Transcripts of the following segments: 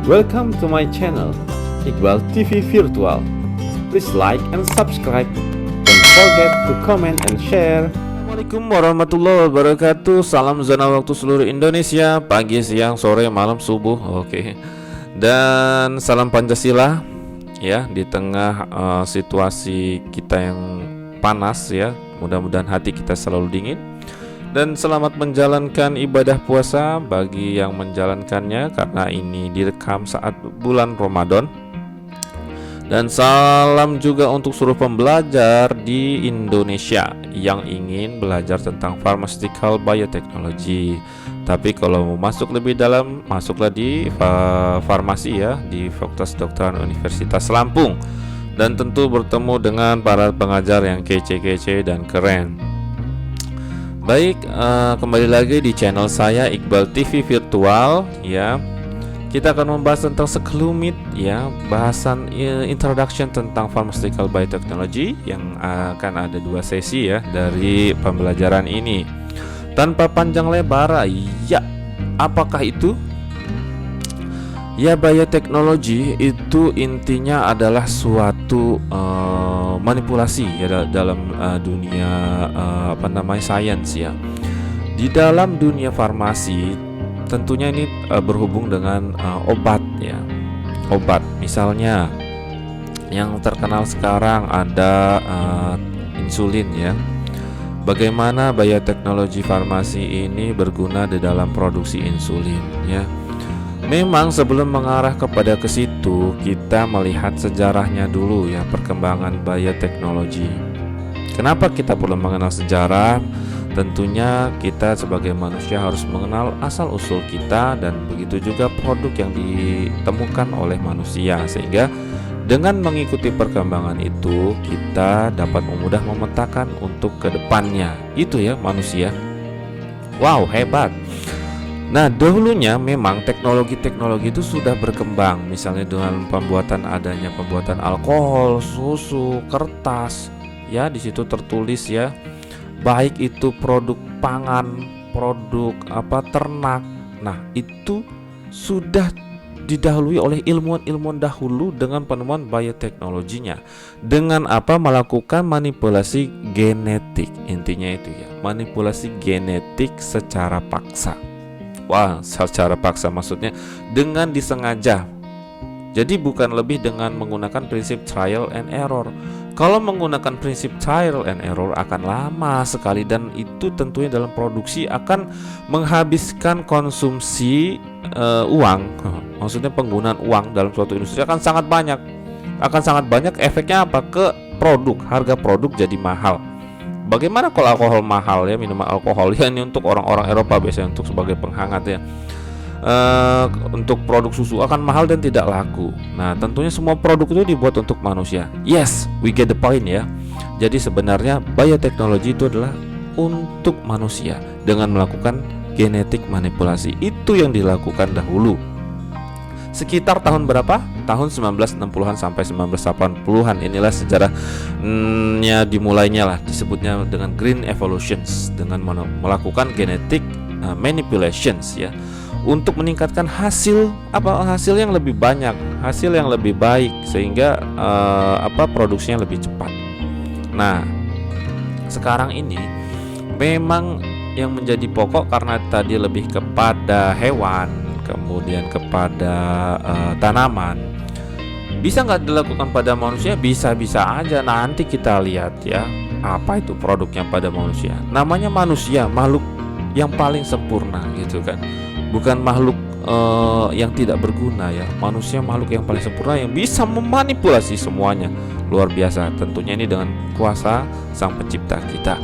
Welcome to my channel, Iqbal TV Virtual. Please like and subscribe. Don't forget to comment and share. Assalamualaikum warahmatullahi wabarakatuh. Salam zona waktu seluruh Indonesia, pagi, siang, sore, malam, subuh. Oke. Dan salam Pancasila ya, di tengah situasi kita yang panas ya. Mudah-mudahan hati kita selalu dingin. Dan selamat menjalankan ibadah puasa bagi yang menjalankannya, karena ini direkam saat bulan Ramadan. Dan salam juga untuk seluruh pembelajar di Indonesia yang ingin belajar tentang pharmaceutical biotechnology. Tapi kalau mau masuk lebih dalam, masuklah di farmasi ya, di Fakultas Kedokteran Universitas Lampung. Dan tentu bertemu dengan para pengajar yang kece-kece dan keren. Baik, kembali lagi di channel saya Iqbal TV Virtual ya. Kita akan membahas tentang sekelumit ya, bahasan introduction tentang pharmaceutical biotechnology yang akan ada 2 sesi ya dari pembelajaran ini. Tanpa panjang lebar, ya, apakah itu? Ya, bioteknologi itu intinya adalah suatu manipulasi ya dalam dunia sains ya. Di dalam dunia farmasi tentunya ini berhubung dengan obat ya. Obat misalnya yang terkenal sekarang ada insulin ya. Bagaimana bioteknologi farmasi ini berguna di dalam produksi insulin ya. Memang sebelum mengarah kepada ke situ, kita melihat sejarahnya dulu ya, perkembangan bioteknologi. Kenapa kita perlu mengenal sejarah? Tentunya kita sebagai manusia harus mengenal asal-usul kita, dan begitu juga produk yang ditemukan oleh manusia, sehingga dengan mengikuti perkembangan itu kita dapat mudah memetakan untuk kedepannya. Itu ya manusia. Wow, hebat. Nah, dahulunya memang teknologi-teknologi itu sudah berkembang, misalnya dengan adanya pembuatan alkohol, susu, kertas, ya di situ tertulis ya, baik itu produk pangan, produk ternak. Nah, itu sudah didahului oleh ilmuwan-ilmuwan dahulu dengan penemuan bioteknologinya. Dengan melakukan manipulasi genetik, intinya itu ya, manipulasi genetik secara paksa. Wah, secara paksa maksudnya dengan disengaja. Jadi bukan lebih dengan menggunakan prinsip trial and error. Kalau menggunakan prinsip trial and error akan lama sekali, dan itu tentunya dalam produksi akan menghabiskan konsumsi uang. Maksudnya penggunaan uang dalam suatu industri akan sangat banyak. Efeknya apa? Ke produk, harga produk jadi mahal. Bagaimana kalau alkohol mahal ya, minuman alkohol ya, ini untuk orang-orang Eropa biasanya untuk sebagai penghangat ya. Untuk produk susu akan mahal dan tidak laku. Nah, tentunya semua produk itu dibuat untuk manusia. Yes, we get the point ya. Jadi sebenarnya bioteknologi itu adalah untuk manusia dengan melakukan genetik manipulasi. Itu yang dilakukan dahulu. Sekitar tahun berapa? Tahun 1960-an sampai 1980-an. Inilah sejarahnya dimulainya lah, disebutnya dengan green evolutions, dengan melakukan genetic manipulations ya, untuk meningkatkan hasil yang lebih banyak, hasil yang lebih baik, sehingga produksinya lebih cepat. Nah, sekarang ini memang yang menjadi pokok karena tadi lebih kepada hewan, kemudian kepada tanaman. Bisa nggak dilakukan pada manusia? Bisa-bisa aja. Nanti kita lihat ya, apa itu produknya pada manusia. Namanya manusia, makhluk yang paling sempurna gitu kan. Bukan makhluk yang tidak berguna ya. Manusia makhluk yang paling sempurna yang bisa memanipulasi semuanya. Luar biasa. Tentunya ini dengan kuasa Sang Pencipta kita.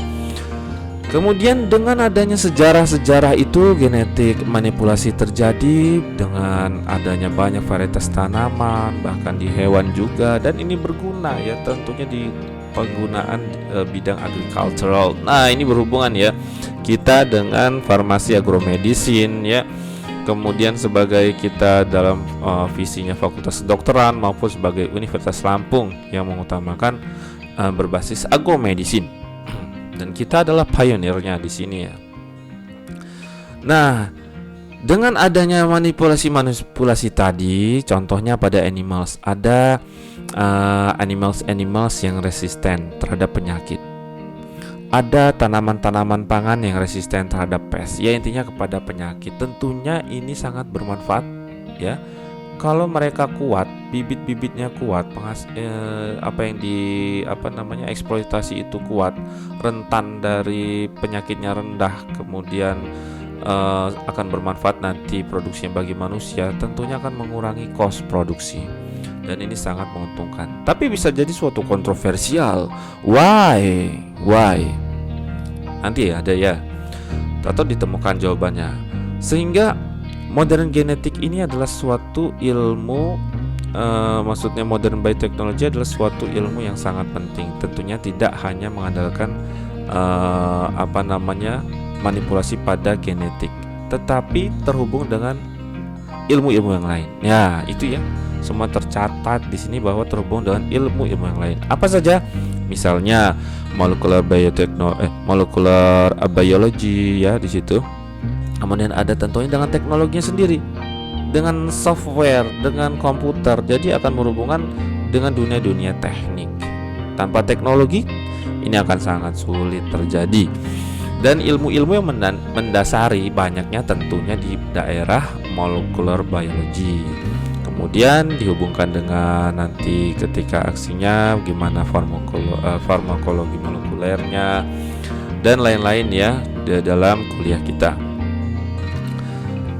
Kemudian dengan adanya sejarah-sejarah itu, genetik manipulasi terjadi dengan adanya banyak varietas tanaman, bahkan di hewan juga, dan ini berguna ya tentunya di penggunaan bidang agricultural. Nah, ini berhubungan ya kita dengan farmasi agromedicine ya. Kemudian sebagai kita dalam visinya Fakultas Kedokteran maupun sebagai Universitas Lampung yang mengutamakan berbasis agromedicine. Dan kita adalah pionirnya di sini ya. Nah, Dengan adanya manipulasi tadi, contohnya pada animals, ada animals yang resisten terhadap penyakit. Ada tanaman-tanaman pangan yang resisten terhadap pest. Ya, intinya kepada penyakit. Tentunya ini sangat bermanfaat ya. Kalau mereka kuat, bibit-bibitnya kuat, eksploitasi itu kuat, rentan dari penyakitnya rendah, kemudian akan bermanfaat nanti produksinya bagi manusia, tentunya akan mengurangi cost produksi. Dan ini sangat menguntungkan. Tapi bisa jadi suatu kontroversial. Why? Nanti ada ya, atau ditemukan jawabannya. Sehingga modern genetik ini adalah suatu ilmu, maksudnya modern biotechnology adalah suatu ilmu yang sangat penting. Tentunya tidak hanya mengandalkan manipulasi pada genetik, tetapi terhubung dengan ilmu-ilmu yang lain. Ya, itu ya. Semua tercatat di sini bahwa terhubung dengan ilmu-ilmu yang lain. Apa saja? Misalnya molecular biology ya di situ. Kemudian ada tentunya dengan teknologinya sendiri, dengan software, dengan komputer. Jadi akan berhubungan dengan dunia teknik. Tanpa teknologi ini akan sangat sulit terjadi. Dan ilmu-ilmu yang mendasari banyaknya tentunya di daerah molecular biology. Kemudian dihubungkan dengan nanti ketika aksinya gimana farmakologi molekulernya dan lain-lain ya di dalam kuliah kita.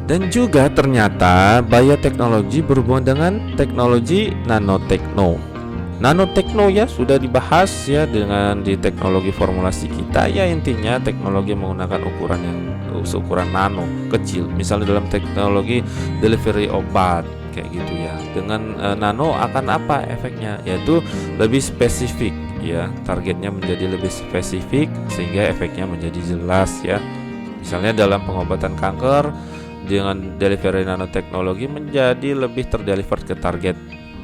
Dan juga ternyata bioteknologi berhubungan dengan teknologi nanotekno ya, sudah dibahas ya dengan di teknologi formulasi kita ya. Intinya teknologi menggunakan ukuran nano kecil, misalnya dalam teknologi delivery obat kayak gitu ya. Dengan nano akan apa efeknya, yaitu lebih spesifik ya, targetnya menjadi lebih spesifik sehingga efeknya menjadi jelas ya. Misalnya dalam pengobatan kanker dengan delivery nanoteknologi menjadi lebih terdeliver ke target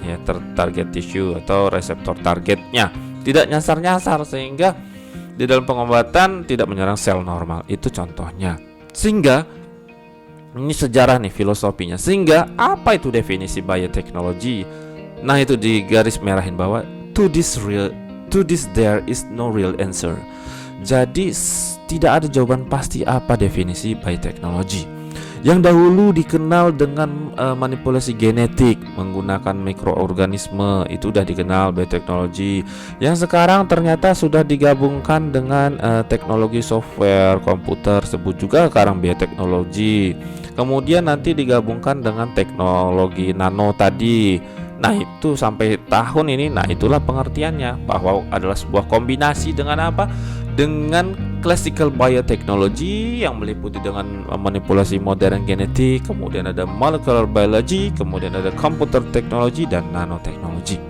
ya, target tissue atau reseptor targetnya, tidak nyasar-nyasar, sehingga di dalam pengobatan tidak menyerang sel normal. Itu contohnya. Sehingga ini sejarah nih, filosofinya. Sehingga apa itu definisi bioteknologi? Nah, itu di garis merahin bahwa to this there is no real answer. Jadi tidak ada jawaban pasti apa definisi bioteknologi. Yang dahulu dikenal dengan manipulasi genetik menggunakan mikroorganisme, itu sudah dikenal bioteknologi. Yang sekarang ternyata sudah digabungkan dengan teknologi software komputer, sebut juga sekarang bioteknologi. Kemudian nanti digabungkan dengan teknologi nano tadi. Nah, itu sampai tahun ini, nah itulah pengertiannya, bahwa adalah sebuah kombinasi dengan apa? Dengan classical biotechnology yang meliputi dengan manipulasi modern genetik, kemudian ada molecular biology, kemudian ada computer technology dan nanoteknologi.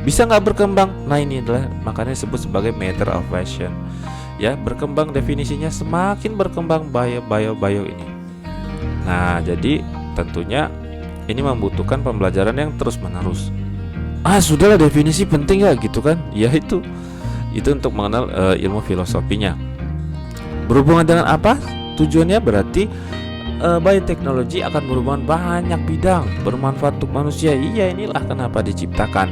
Bisa nggak berkembang? Nah, ini adalah makanya disebut sebagai matter of fashion. Ya, berkembang definisinya semakin berkembang bio ini. Nah, jadi tentunya ini membutuhkan pembelajaran yang terus menerus. Sudahlah, definisi penting nggak gitu kan? Ya itu untuk mengenal ilmu filosofinya. Berhubungan dengan apa? Tujuannya berarti bioteknologi akan berhubungan banyak bidang, bermanfaat untuk manusia. Iya, inilah kenapa diciptakan.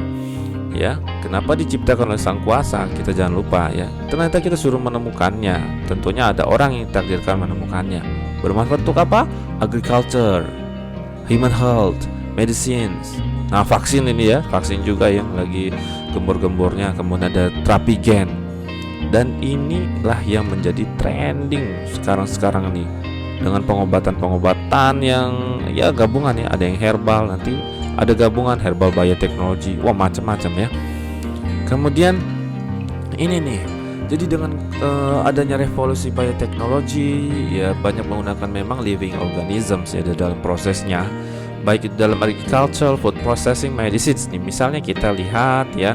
Ya, kenapa diciptakan oleh Sang Kuasa? Kita jangan lupa ya. Ternyata kita suruh menemukannya. Tentunya ada orang yang ditakdirkan menemukannya. Bermanfaat untuk apa? Agriculture, human health, medicines. Nah, vaksin ini ya, vaksin juga yang lagi gembor-gembornya. Kemudian ada terapi gen. Dan inilah yang menjadi trending sekarang ini, dengan pengobatan yang ya gabungan ya, ada yang herbal, nanti ada gabungan herbal bioteknologi, wah macam-macam ya. Kemudian ini nih, jadi dengan adanya revolusi bioteknologi ya, banyak menggunakan memang living organisms ya dalam prosesnya, baik itu dalam agriculture, food processing, medicines nih. Misalnya kita lihat ya,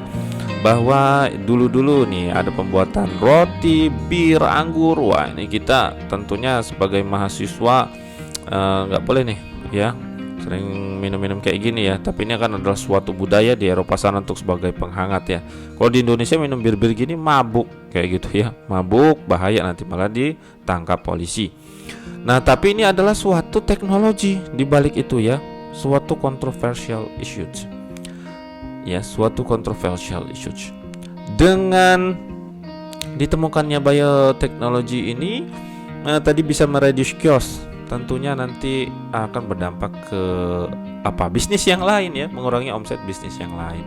bahwa dulu nih ada pembuatan roti, bir, anggur. Wah, ini kita tentunya sebagai mahasiswa nggak boleh nih ya sering minum-minum kayak gini ya. Tapi ini akan adalah suatu budaya di Eropa sana untuk sebagai penghangat ya. Kalau di Indonesia minum bir-bir gini mabuk kayak gitu ya, mabuk, bahaya, nanti malah ditangkap polisi. Nah, tapi ini adalah suatu teknologi di balik itu ya, suatu controversial issues. Ya, suatu controversial issues. Dengan ditemukannya bioteknologi ini tadi bisa mereduce cost. Tentunya nanti akan berdampak ke bisnis yang lain ya, mengurangi omset bisnis yang lain.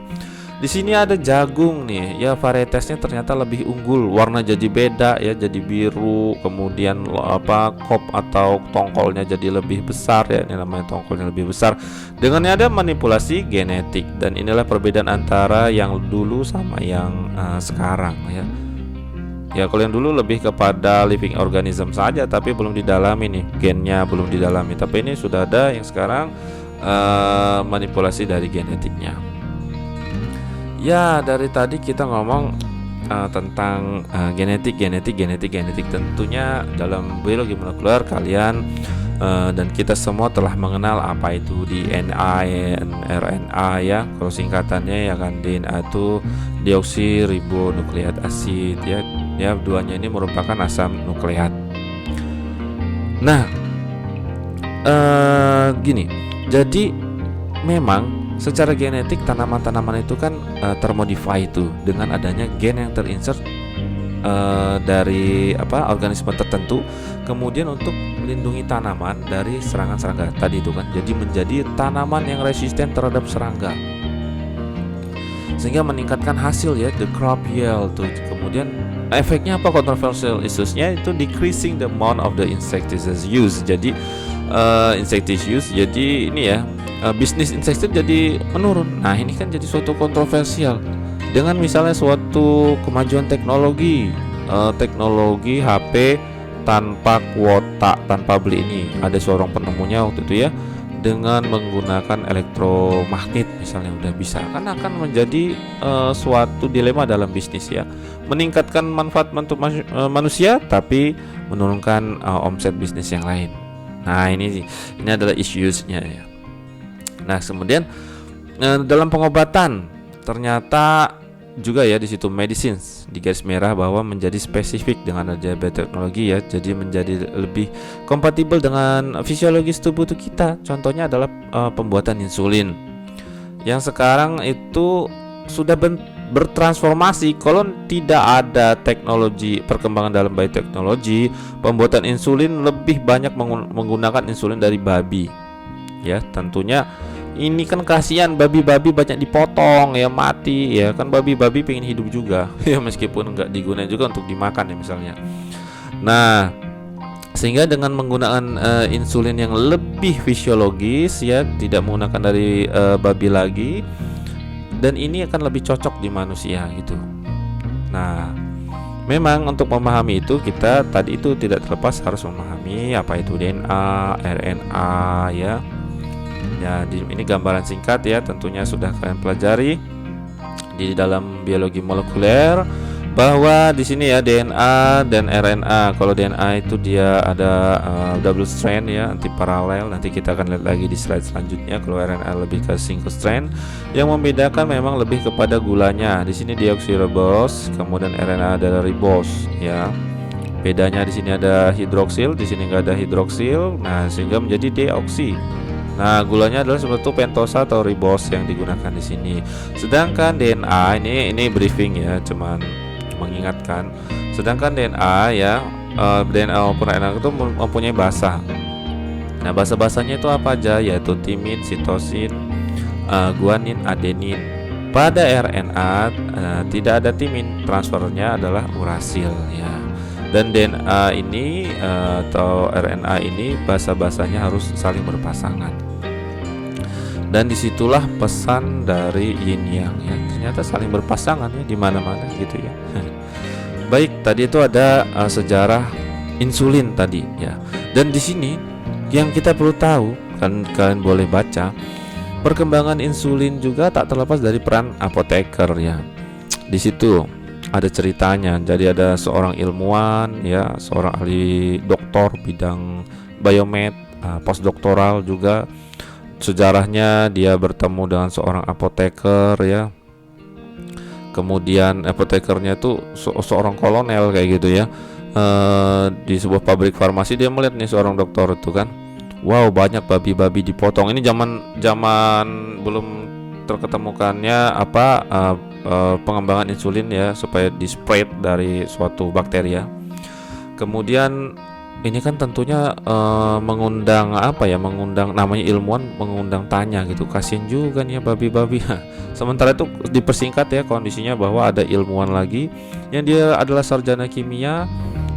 Di sini ada jagung nih, ya varietasnya ternyata lebih unggul, warna jadi beda ya, jadi biru, kemudian kop atau tongkolnya jadi lebih besar ya, ini namanya tongkolnya lebih besar. Dengan ada manipulasi genetik, dan inilah perbedaan antara yang dulu sama yang sekarang ya. Ya kalau yang dulu lebih kepada living organism saja, tapi belum didalami nih, gennya belum didalami. Tapi ini sudah ada yang sekarang manipulasi dari genetiknya. Ya, dari tadi kita ngomong tentang genetik. Tentunya dalam biologi molekuler kalian dan kita semua telah mengenal apa itu DNA, RNA ya. Kalau singkatannya ya kan, DNA itu deoksiribonukleat asid ya. Ya, duanya ini merupakan asam nukleat. Nah, gini. Jadi memang secara genetik tanaman-tanaman itu kan termodify itu dengan adanya gen yang terinsert dari organisme tertentu, kemudian untuk melindungi tanaman dari serangan serangga tadi itu kan. Jadi menjadi tanaman yang resisten terhadap serangga, sehingga meningkatkan hasil ya, the crop yield tuh. Kemudian efeknya apa? Controversial issues-nya itu decreasing the amount of the insecticides used. Jadi insecticides, jadi ini ya, bisnis insektisida jadi menurun. Nah, ini kan jadi suatu kontroversial. Dengan misalnya suatu kemajuan teknologi HP tanpa kuota, tanpa beli ini. Ada seorang penemunya waktu itu ya, dengan menggunakan elektromagnet misalnya udah bisa, kan akan menjadi suatu dilema dalam bisnis ya, meningkatkan manfaat untuk manusia tapi menurunkan omset bisnis yang lain. Nah, ini adalah issues-nya ya. Nah, kemudian dalam pengobatan ternyata juga ya di situ medicines di garis merah bahwa menjadi spesifik dengan adanya bioteknologi ya, jadi menjadi lebih kompatibel dengan fisiologis tubuh kita. Contohnya adalah pembuatan insulin yang sekarang itu sudah bertransformasi. Kalau tidak ada teknologi perkembangan dalam bioteknologi, pembuatan insulin lebih banyak menggunakan insulin dari babi ya. Tentunya ini kan kasihan, babi-babi banyak dipotong ya, mati ya kan, babi-babi pengen hidup juga ya, meskipun nggak digunakan juga untuk dimakan ya misalnya. Nah, sehingga dengan menggunakan insulin yang lebih fisiologis ya, tidak menggunakan dari babi lagi, dan ini akan lebih cocok di manusia gitu. Nah, memang untuk memahami itu kita tadi itu tidak terlepas harus memahami apa itu DNA, RNA ya. Ya, ini gambaran singkat ya, tentunya sudah kalian pelajari di dalam biologi molekuler bahwa di sini ya DNA dan RNA. Kalau DNA itu dia ada double strand ya, antiparalel. Nanti kita akan lihat lagi di slide selanjutnya. Kalau RNA lebih ke single strand. Yang membedakan memang lebih kepada gulanya. Di sini deoksiribos, kemudian RNA adalah ribos ya. Bedanya di sini ada hidroksil, di sini nggak ada hidroksil. Nah, sehingga menjadi deoksi. Nah, gulanya adalah seperti pentosa atau ribos yang digunakan di sini. Sedangkan DNA ini briefing ya, cuman mengingatkan. Sedangkan DNA ya, DNA maupun RNA itu mempunyai basa. Nah, basa-basanya itu apa aja? Yaitu timin, sitosin, guanin, adenin. Pada RNA tidak ada timin, transfernya adalah urasil ya. Dan DNA ini atau RNA ini basa-basanya harus saling berpasangan. Dan disitulah pesan dari yin yang ya, ternyata saling berpasangan ya di mana-mana gitu ya. Baik, tadi itu ada sejarah insulin tadi ya. Dan di sini yang kita perlu tahu, kan kalian boleh baca, perkembangan insulin juga tak terlepas dari peran apoteker ya. Di situ ada ceritanya. Jadi ada seorang ilmuwan ya, seorang ahli doktor bidang biomed, postdoktoral juga. Sejarahnya dia bertemu dengan seorang apoteker ya. Kemudian apotekernya itu seorang kolonel kayak gitu ya. di sebuah pabrik farmasi, dia melihat nih seorang dokter itu kan, wow, banyak babi-babi dipotong. Ini zaman belum terketemukannya pengembangan insulin ya, supaya di spread dari suatu bakteri ya. Kemudian ini kan tentunya mengundang namanya ilmuwan, mengundang tanya gitu, kasian juga nih ya babi-babi. Sementara itu dipersingkat ya kondisinya, bahwa ada ilmuwan lagi yang dia adalah sarjana kimia,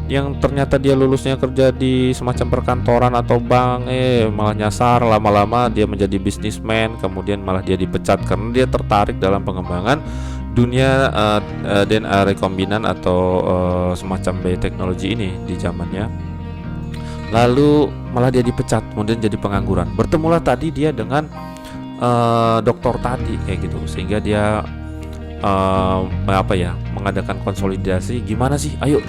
yang ternyata dia lulusnya kerja di semacam perkantoran atau bank, malah nyasar, lama-lama dia menjadi bisnismen, kemudian malah dia dipecat karena dia tertarik dalam pengembangan dunia DNA rekombinan atau semacam bioteknologi ini di zamannya. Lalu malah dia dipecat, kemudian jadi pengangguran. Bertemulah tadi dia dengan dokter tadi kayak gitu, sehingga dia mengadakan konsolidasi, gimana sih, ayo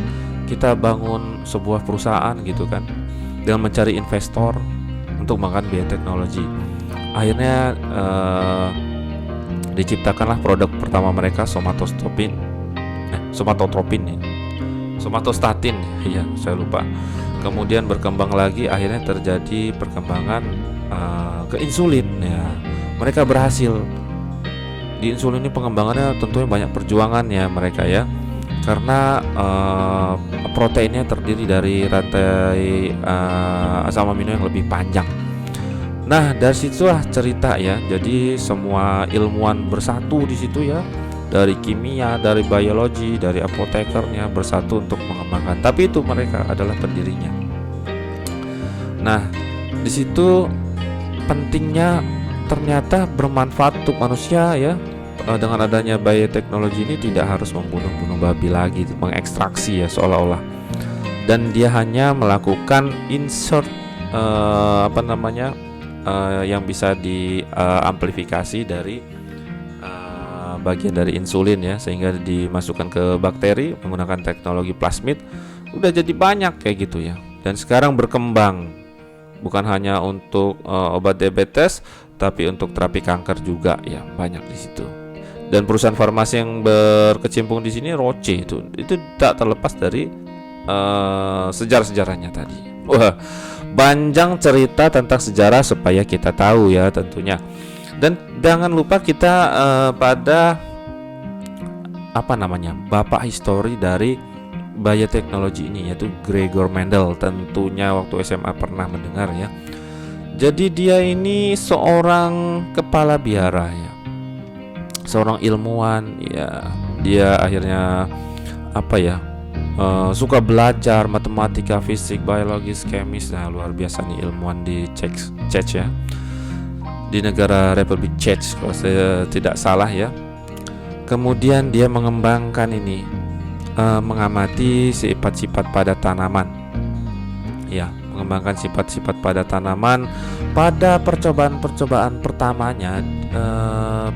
kita bangun sebuah perusahaan gitu kan, dengan mencari investor untuk mengembangkan bioteknologi. Akhirnya diciptakanlah produk pertama mereka, somatostatin ya, saya lupa. Kemudian berkembang lagi, akhirnya terjadi perkembangan ke insulin ya. Mereka berhasil di insulin ini, pengembangannya tentunya banyak perjuangan ya mereka ya, karena proteinnya terdiri dari rantai asam amino yang lebih panjang. Nah, dari situlah cerita ya. Jadi semua ilmuwan bersatu di situ ya, dari kimia, dari biologi, dari apotekernya bersatu untuk mengembangkan. Tapi itu mereka adalah pendirinya. Nah, di situ pentingnya ternyata bermanfaat untuk manusia ya. Dengan adanya bioteknologi ini tidak harus membunuh babi lagi, mengekstraksi ya seolah-olah. Dan dia hanya melakukan insert yang bisa diamplifikasi dari bagian dari insulin ya, sehingga dimasukkan ke bakteri menggunakan teknologi plasmid. Udah jadi banyak kayak gitu ya. Dan sekarang berkembang bukan hanya untuk obat diabetes, tapi untuk terapi kanker juga ya, banyak di situ. Dan perusahaan farmasi yang berkecimpung di sini, Roche itu tak terlepas dari sejarah-sejarahnya tadi. Wah, panjang cerita tentang sejarah supaya kita tahu ya tentunya. Dan jangan lupa kita pada bapak histori dari bioteknologi ini, yaitu Gregor Mendel. Tentunya waktu SMA pernah mendengar ya. Jadi dia ini seorang kepala biara ya, seorang ilmuwan ya. Dia akhirnya suka belajar matematika, fisik, biologis, kemis. Nah, luar biasa nih ilmuwan di Czech ya, di negara Republik Czech kalau saya tidak salah ya. Kemudian dia mengembangkan ini, mengamati sifat-sifat pada tanaman ya, mengembangkan sifat-sifat pada tanaman. Pada percobaan pertamanya,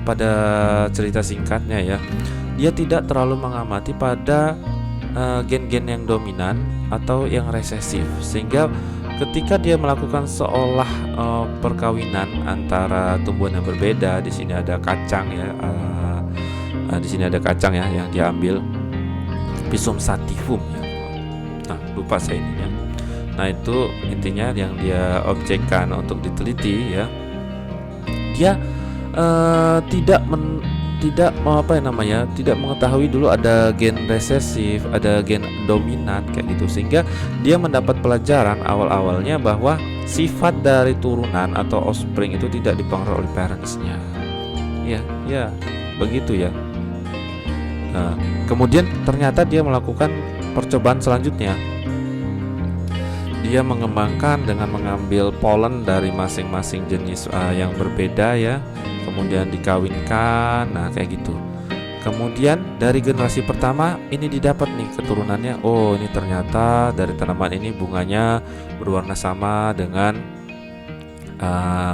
pada cerita singkatnya ya, dia tidak terlalu mengamati pada gen-gen yang dominan atau yang resesif, sehingga ketika dia melakukan seolah perkawinan antara tumbuhan yang berbeda, di sini ada kacang ya, yang dia ambil, Pisum sativum ya. Nah, lupa saya ininya. Nah, itu intinya yang dia objekkan untuk diteliti ya. Dia tidak mengetahui dulu ada gen resesif, ada gen dominan kayak gitu, sehingga dia mendapat pelajaran awal-awalnya bahwa sifat dari turunan atau offspring itu tidak dipengaruhi oleh parentsnya. Ya, begitu ya. Nah, kemudian ternyata dia melakukan percobaan selanjutnya. Dia mengembangkan dengan mengambil polen dari masing-masing jenis yang berbeda ya, kemudian dikawinkan. Nah, kayak gitu. Kemudian dari generasi pertama ini didapat nih keturunannya. Oh, ini ternyata dari tanaman ini bunganya berwarna sama dengan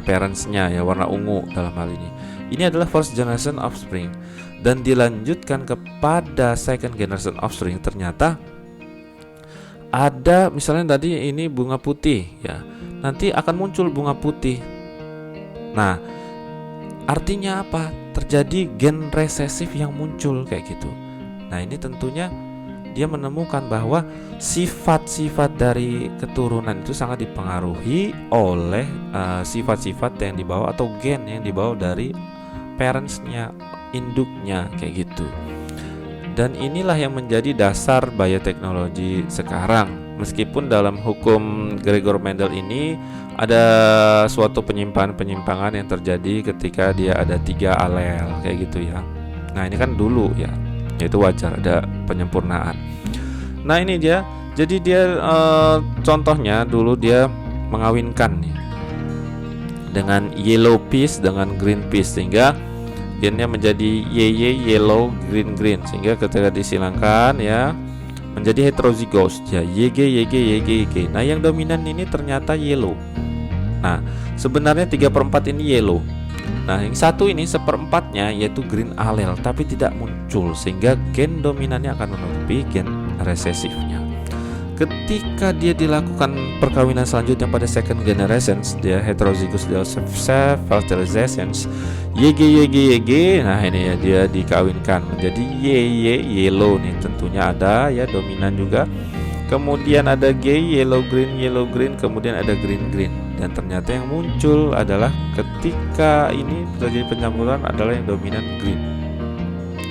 parentsnya ya, warna ungu dalam hal ini. Ini adalah first generation offspring. Dan dilanjutkan kepada second generation offspring, ternyata ada misalnya tadi ini bunga putih ya, nanti akan muncul bunga putih. Nah, artinya apa? Terjadi gen resesif yang muncul kayak gitu. Nah, ini tentunya dia menemukan bahwa sifat-sifat dari keturunan itu sangat dipengaruhi oleh sifat-sifat yang dibawa atau gen yang dibawa dari parentsnya, induknya, kayak gitu. Dan inilah yang menjadi dasar bioteknologi sekarang. Meskipun dalam hukum Gregor Mendel ini ada suatu penyimpangan-penyimpangan yang terjadi ketika dia ada 3 alel kayak gitu ya. Nah ini kan dulu ya, itu wajar ada penyempurnaan. Nah ini dia, jadi dia contohnya dulu dia mengawinkan nih dengan yellow peas dengan green peas, sehingga gennya menjadi YY, yellow, green, green, sehingga ketika disilangkan ya menjadi heterozygous ya, YG, YG, YG, YG. Nah yang dominan ini ternyata yellow. Nah sebenarnya 3/4 ini yellow. Nah yang satu ini 1/4-nya yaitu green allele, tapi tidak muncul, sehingga gen dominannya akan menutupi gen resesifnya. Ketika dia dilakukan perkawinan selanjutnya pada second generation, dia heterozygous self fertilization, YG, YG, YG. Nah ini ya, dia dikawinkan menjadi YY, yellow nih, tentunya ada ya dominan juga. Kemudian ada G, yellow green, kemudian ada green green. Dan ternyata yang muncul adalah ketika ini terjadi pencampuran adalah yang dominan green.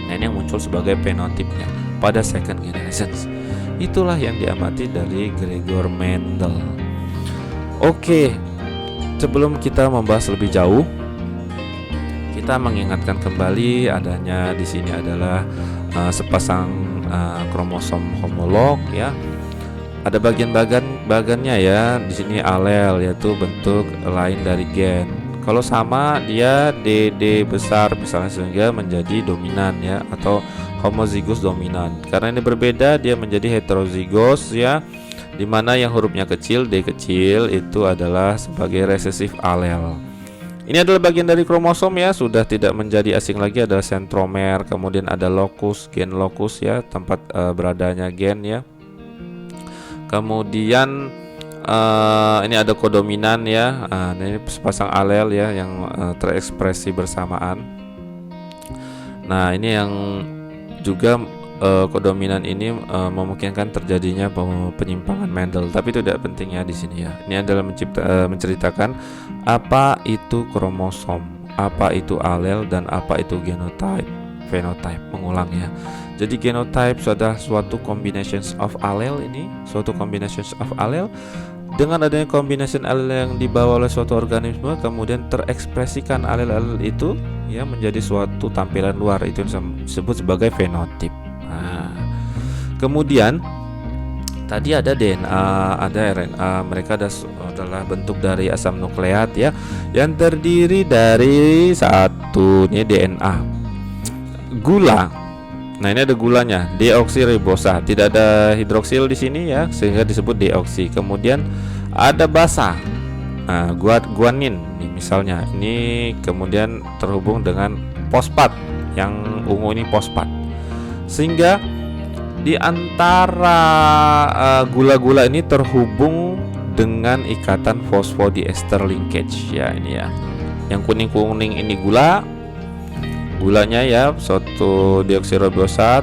Nah ini yang muncul sebagai fenotipnya pada second generation. Itulah yang diamati dari Gregor Mendel. Oke, sebelum kita membahas lebih jauh, kita mengingatkan kembali adanya di sini adalah sepasang kromosom homolog ya. Ada bagiannya ya. Di sini alel, yaitu bentuk lain dari gen. Kalau sama dia DD besar misalnya, sehingga menjadi dominan ya, atau homozygous dominan. Karena ini berbeda, dia menjadi heterozygous ya, dimana yang hurufnya kecil, D kecil, itu adalah sebagai resesif alel. Ini adalah bagian dari kromosom ya, sudah tidak menjadi asing lagi, adalah sentromer. Kemudian ada locus, gen locus ya, tempat beradanya gen ya. Kemudian ini ada kodominan ya. Ini sepasang alel ya yang terekspresi bersamaan. Nah ini yang juga kodominan ini memungkinkan terjadinya penyimpangan Mendel, tapi itu tidak penting ya di sini ya. Ini adalah menceritakan apa itu kromosom, apa itu alel, dan apa itu genotype, phenotype, mengulang ya. Jadi genotype adalah suatu combinations of allele, ini suatu combinations of allele. Dengan adanya kombinasi alel yang dibawa oleh suatu organisme, kemudian terekspresikan alel-alel itu ya menjadi suatu tampilan luar, itu disebut sebagai fenotip. Nah, kemudian tadi ada DNA, ada RNA, mereka adalah bentuk dari asam nukleat ya, yang terdiri dari satunya DNA, gula. Nah ini ada gulanya, deoksiribosa, tidak ada hidroksil di sini ya, sehingga disebut deoksi. Kemudian ada basa, guanin nih misalnya, ini kemudian terhubung dengan fosfat, yang ungu ini fosfat, sehingga di antara gula-gula ini terhubung dengan ikatan fosfodiester linkage ya, ini ya, yang kuning-kuning ini gulanya ya, suatu deoksiribosa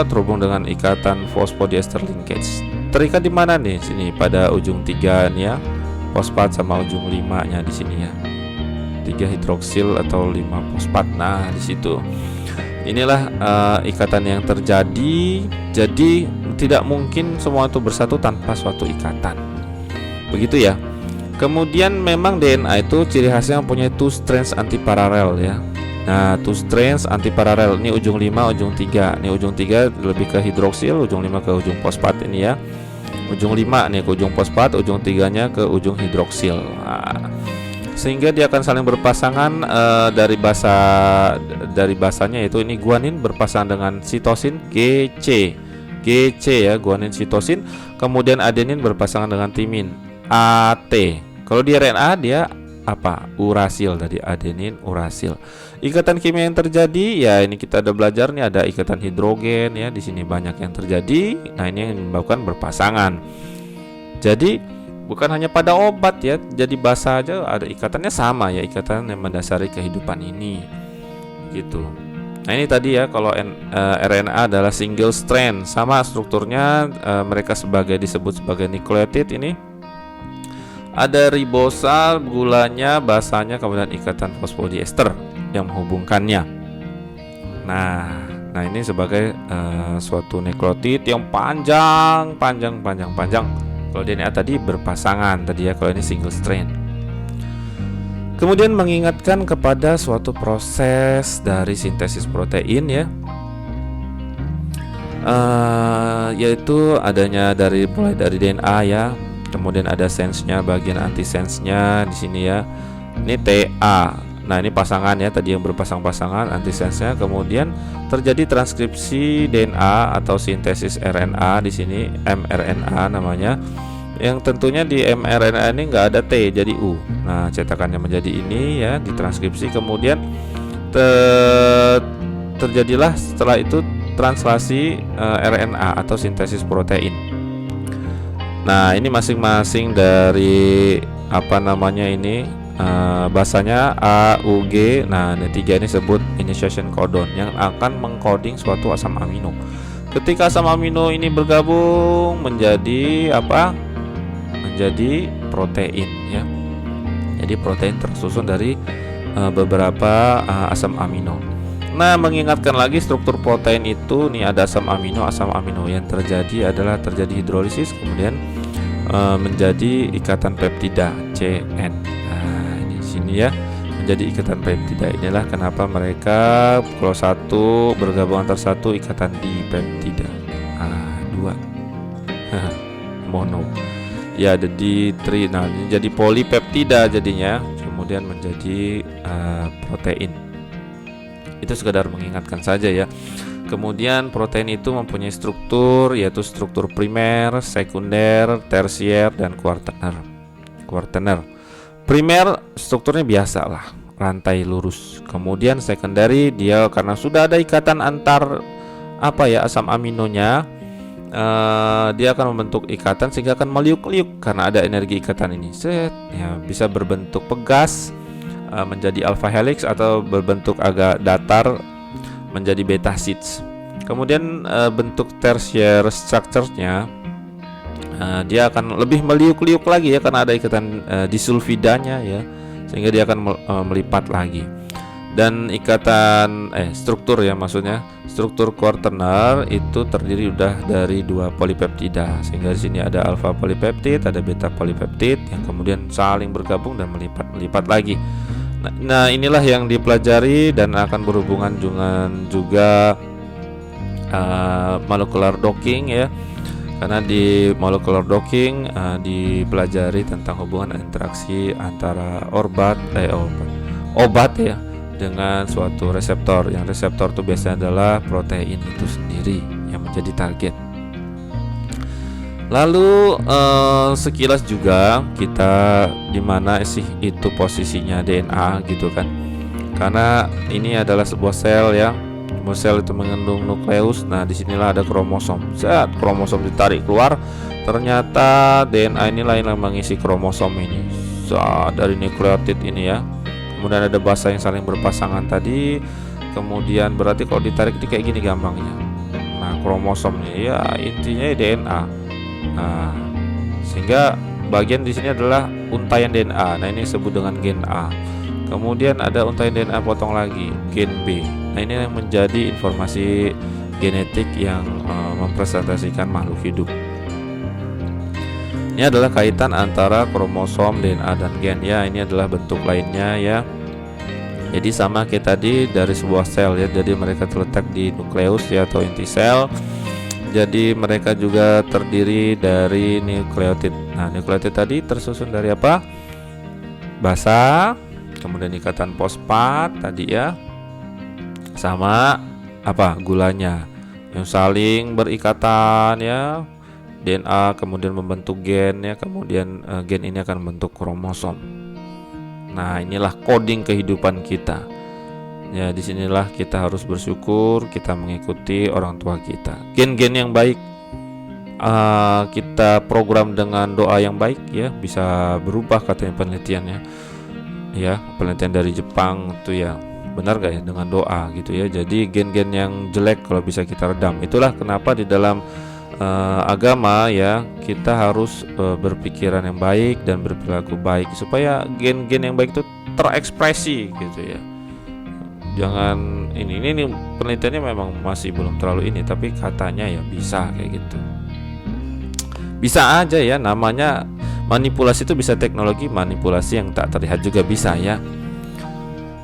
terhubung dengan ikatan fosfodiester linkage. Terikat di mana nih? Sini pada ujung 3 nih ya, fosfat sama ujung 5-nya di sini ya. 3 hidroksil atau 5 fosfat. Nah, di situ. Inilah ikatan yang terjadi. Jadi tidak mungkin semua itu bersatu tanpa suatu ikatan. Begitu ya. Kemudian memang DNA itu ciri khasnya mempunyai 2 strands antiparalel ya. Nah, 2 strands antiparalel, ini ujung 5, ujung 3. Ini ujung 3 lebih ke hidroksil, ujung 5 ke ujung fosfat ini ya. Ujung 5 nih ke ujung fosfat, ujung 3-nya ke ujung hidroksil. Nah, sehingga dia akan saling berpasangan dari basanya, yaitu ini guanin berpasangan dengan sitosin GC ya, guanin sitosin. Kemudian adenin berpasangan dengan timin AT. Kalau di RNA dia apa? Urasil, tadi adenin urasil. Ikatan kimia yang terjadi ya, ini kita ada belajar nih, ada ikatan hidrogen ya, di sini banyak yang terjadi. Nah, ini yang menyebabkan berpasangan. Jadi bukan hanya pada obat ya, jadi basa aja ada ikatannya sama ya, ikatan yang mendasari kehidupan ini gitu. Nah ini tadi ya, kalau RNA adalah single strand, sama strukturnya, mereka disebut sebagai nukleotid. Ini ada ribosa, gulanya, basanya, kemudian ikatan fosfodiester yang menghubungkannya. Nah ini sebagai suatu nukleotid yang panjang. Kalau DNA tadi berpasangan tadi ya, kalau ini single strand. Kemudian mengingatkan kepada suatu proses dari sintesis protein ya, yaitu adanya mulai dari DNA ya, kemudian ada sense-nya, bagian antisense-nya di sini ya. Ini TA. Nah ini pasangan ya, tadi yang berpasang-pasangan antisense-nya. Kemudian terjadi transkripsi DNA atau sintesis RNA di sini, mRNA namanya. Yang tentunya di mRNA ini nggak ada T, jadi U. Nah cetakannya menjadi ini ya, ditranskripsi, kemudian terjadilah setelah itu translasi RNA atau sintesis protein. Nah ini masing-masing dari ini bahasanya A, U, G. Nah tiga ini sebut initiation codon yang akan mengcoding suatu asam amino. Ketika asam amino ini bergabung menjadi menjadi protein ya. Jadi protein tersusun dari beberapa asam amino. Nah mengingatkan lagi struktur protein itu, nih ada asam amino yang terjadi hidrolisis, kemudian menjadi ikatan peptida CN. Nah ini sini ya, menjadi ikatan peptida. Inilah kenapa mereka kalau satu bergabung antar satu ikatan dipeptida. Dua mono ya, ada di tri. Nah ini jadi polipeptida jadinya, kemudian menjadi protein. Itu sekedar mengingatkan saja ya. Kemudian protein itu mempunyai struktur, yaitu struktur primer, sekunder, tersier, dan kuartener. Primer strukturnya biasa lah, rantai lurus. Kemudian secondary, dia karena sudah ada ikatan antar asam aminonya, dia akan membentuk ikatan sehingga akan meliuk-liuk karena ada energi ikatan ini. Ya, bisa berbentuk pegas menjadi alpha helix, atau berbentuk agak datar menjadi beta sheets. Kemudian bentuk tertiary structure-nya, dia akan lebih meliuk-liuk lagi ya karena ada ikatan disulfidanya ya, sehingga dia akan melipat lagi. Dan ikatan struktur ya, maksudnya struktur kuartener itu terdiri dari dua polipeptida, sehingga di sini ada alfa polipeptid, ada beta polipeptid yang kemudian saling bergabung dan melipat lagi. Nah inilah yang dipelajari dan akan berhubungan dengan juga molecular docking ya, karena di molecular docking dipelajari tentang hubungan interaksi antara obat ya dengan suatu reseptor. Yang reseptor itu biasanya adalah protein itu sendiri yang menjadi target. Lalu sekilas juga kita di mana sih itu posisinya DNA gitu kan? Karena ini adalah sebuah sel ya. Sebuah sel itu mengandung nukleus. Nah, disinilah ada kromosom. Saat kromosom ditarik keluar, ternyata DNA inilah yang mengisi kromosom ini. Dari nukleotid ini ya. Kemudian ada basa yang saling berpasangan tadi. Kemudian berarti kalau ditarik ini kayak gini gampangnya. Nah, kromosomnya ya intinya DNA. Nah, sehingga bagian di sini adalah untaian DNA. Nah, ini disebut dengan gen A. Kemudian ada untaian DNA potong lagi, gen B. Nah, ini yang menjadi informasi genetik yang mempresentasikan makhluk hidup. Ini adalah kaitan antara kromosom, DNA, dan gen ya. Ini adalah bentuk lainnya ya. Jadi sama kayak tadi dari sebuah sel ya. Jadi mereka terletak di nukleus ya, atau inti sel. Jadi mereka juga terdiri dari nukleotid. Nah, nukleotid tadi tersusun dari apa? Basa, kemudian ikatan fosfat tadi ya, sama gulanya yang saling berikatan ya. DNA kemudian membentuk gen ya, kemudian gen ini akan membentuk kromosom. Nah, inilah coding kehidupan kita. Ya, disinilah kita harus bersyukur kita mengikuti orang tua kita. Gen-gen yang baik kita program dengan doa yang baik ya, bisa berubah katanya penelitiannya. Ya, penelitian dari Jepang itu ya. benar gak ya, dengan doa gitu ya. Jadi gen-gen yang jelek kalau bisa kita redam. Itulah kenapa di dalam agama ya kita harus berpikiran yang baik dan berperilaku baik supaya gen-gen yang baik itu terekspresi gitu ya. Jangan ini penelitiannya memang masih belum terlalu ini, tapi katanya ya bisa kayak gitu. Bisa aja ya, namanya manipulasi itu bisa teknologi manipulasi yang tak terlihat juga bisa ya.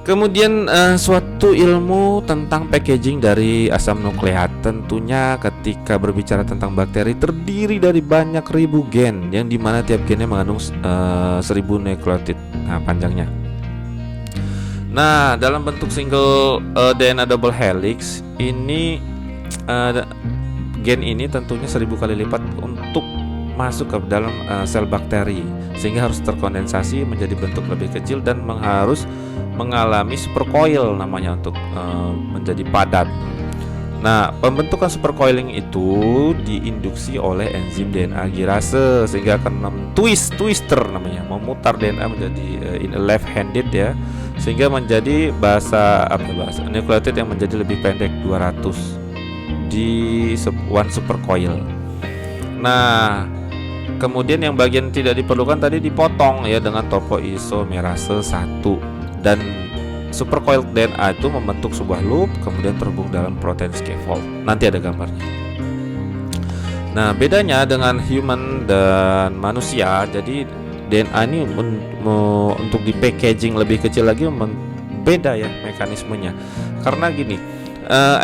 Kemudian suatu ilmu tentang packaging dari asam nukleat. Tentunya ketika berbicara tentang bakteri terdiri dari banyak ribu gen, yang dimana tiap gennya mengandung 1000 nukleotid panjangnya. Nah, dalam bentuk single DNA double helix ini gen ini tentunya 1000 kali lipat untuk masuk ke dalam sel bakteri, sehingga harus terkondensasi menjadi bentuk lebih kecil dan harus mengalami supercoil namanya untuk menjadi padat. Nah, pembentukan supercoiling itu diinduksi oleh enzim DNA girase sehingga akan twister namanya, memutar DNA menjadi in a left handed ya, sehingga menjadi bahasa nukleotid yang menjadi lebih pendek 200 di one supercoil. Nah, kemudian yang bagian tidak diperlukan tadi dipotong ya dengan topoisomerase 1. Dan supercoil DNA itu membentuk sebuah loop kemudian terhubung dalam protein scaffold. Nanti ada gambarnya. Nah, bedanya dengan human dan manusia, jadi DNA ini untuk di packaging lebih kecil lagi beda ya mekanismenya. Karena gini,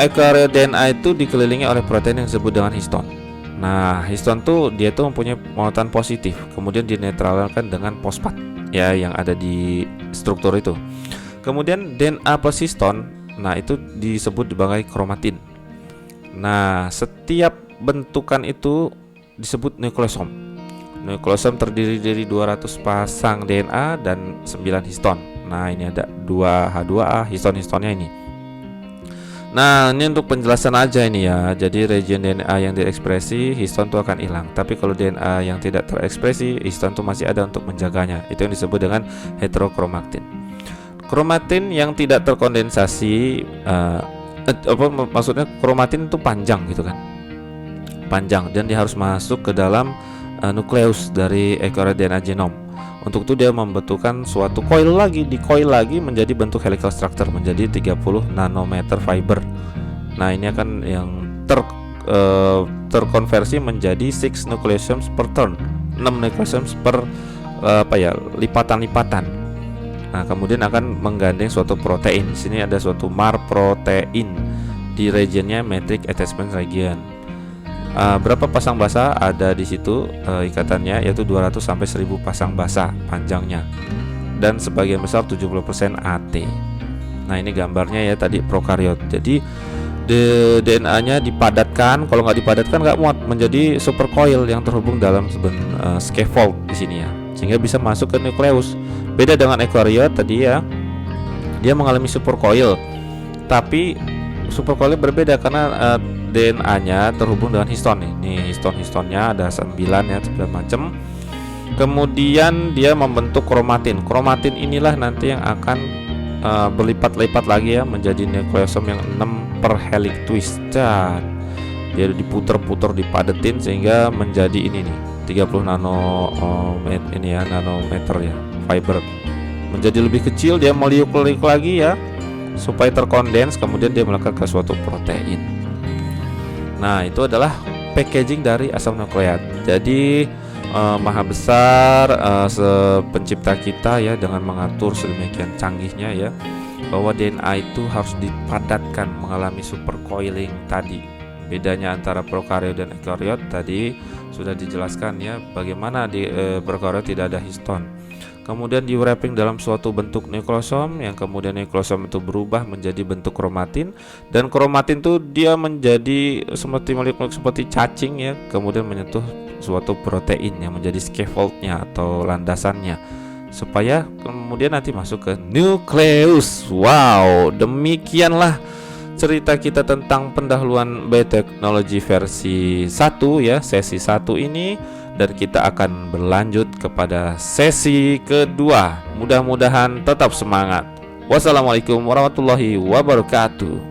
eukaryote DNA itu dikelilingi oleh protein yang disebut dengan histon. Nah, histon tuh dia tuh mempunyai muatan positif, kemudian dinetralkan dengan fosfat ya yang ada di struktur itu. Kemudian DNA plus histon, nah itu disebut sebagai kromatin. Nah, setiap bentukan itu disebut nukleosom. Nukleosom terdiri dari 200 pasang DNA dan 9 histon. Nah, ini ada 2H2A histon-histonnya ini. Nah, ini untuk penjelasan aja ini ya. Jadi region DNA yang diekspresi, histon itu akan hilang. Tapi kalau DNA yang tidak terekspresi, histon itu masih ada untuk menjaganya. Itu yang disebut dengan heterokromatin. Kromatin yang tidak terkondensasi, maksudnya kromatin itu panjang gitu kan, panjang, dan dia harus masuk ke dalam nukleus dari eukaryote DNA genom. Untuk itu dia membentukkan suatu coil lagi, menjadi bentuk helical structure menjadi 30 nanometer fiber. Nah, ini akan yang terkonversi menjadi 6 nucleosomes per turn, 6 nucleosomes per lipatan-lipatan. Nah, kemudian akan menggandeng suatu protein. Di sini ada suatu MAR protein di regionnya matrix attachment region. Berapa pasang basa ada di situ ikatannya, yaitu 200 sampai 1000 pasang basa panjangnya, dan sebagian besar 70% AT. Nah, ini gambarnya ya tadi prokariot. Jadi DNA-nya dipadatkan, kalau nggak dipadatkan nggak muat, menjadi supercoil yang terhubung dalam scaffold di sini ya, sehingga bisa masuk ke nukleus. Beda dengan eukaryot tadi ya, dia mengalami supercoil, tapi supercoilnya berbeda karena DNA-nya terhubung dengan histon nih. Nih histon-histonnya ada 9 ya, 9 macam. Kemudian dia membentuk kromatin. Kromatin inilah nanti yang akan berlipat-lipat lagi ya menjadi nukleosom yang 6 per helix twist. Dia diputer-puter, dipadetin sehingga menjadi ini nih 30 nanometer ya fiber. Menjadi lebih kecil, dia meliuk-liuk lagi ya supaya terkondens, kemudian dia melekat ke suatu protein. Nah, itu adalah packaging dari asam nukleat. Jadi maha besar pencipta kita ya, dengan mengatur sedemikian canggihnya ya, bahwa DNA itu harus dipadatkan mengalami supercoiling tadi. Bedanya antara prokariot dan eukaryot tadi sudah dijelaskan ya, bagaimana di prokariot tidak ada histon. Kemudian di wrapping dalam suatu bentuk nukleosom, yang kemudian nukleosom itu berubah menjadi bentuk kromatin, dan kromatin itu dia menjadi seperti cacing ya, kemudian menyentuh suatu protein yang menjadi scaffoldnya atau landasannya, supaya kemudian nanti masuk ke nukleus. Wow, demikianlah cerita kita tentang pendahuluan bioteknologi versi 1 ya, sesi 1 ini. Dan kita akan berlanjut kepada sesi kedua. Mudah-mudahan tetap semangat Wassalamualaikum warahmatullahi wabarakatuh.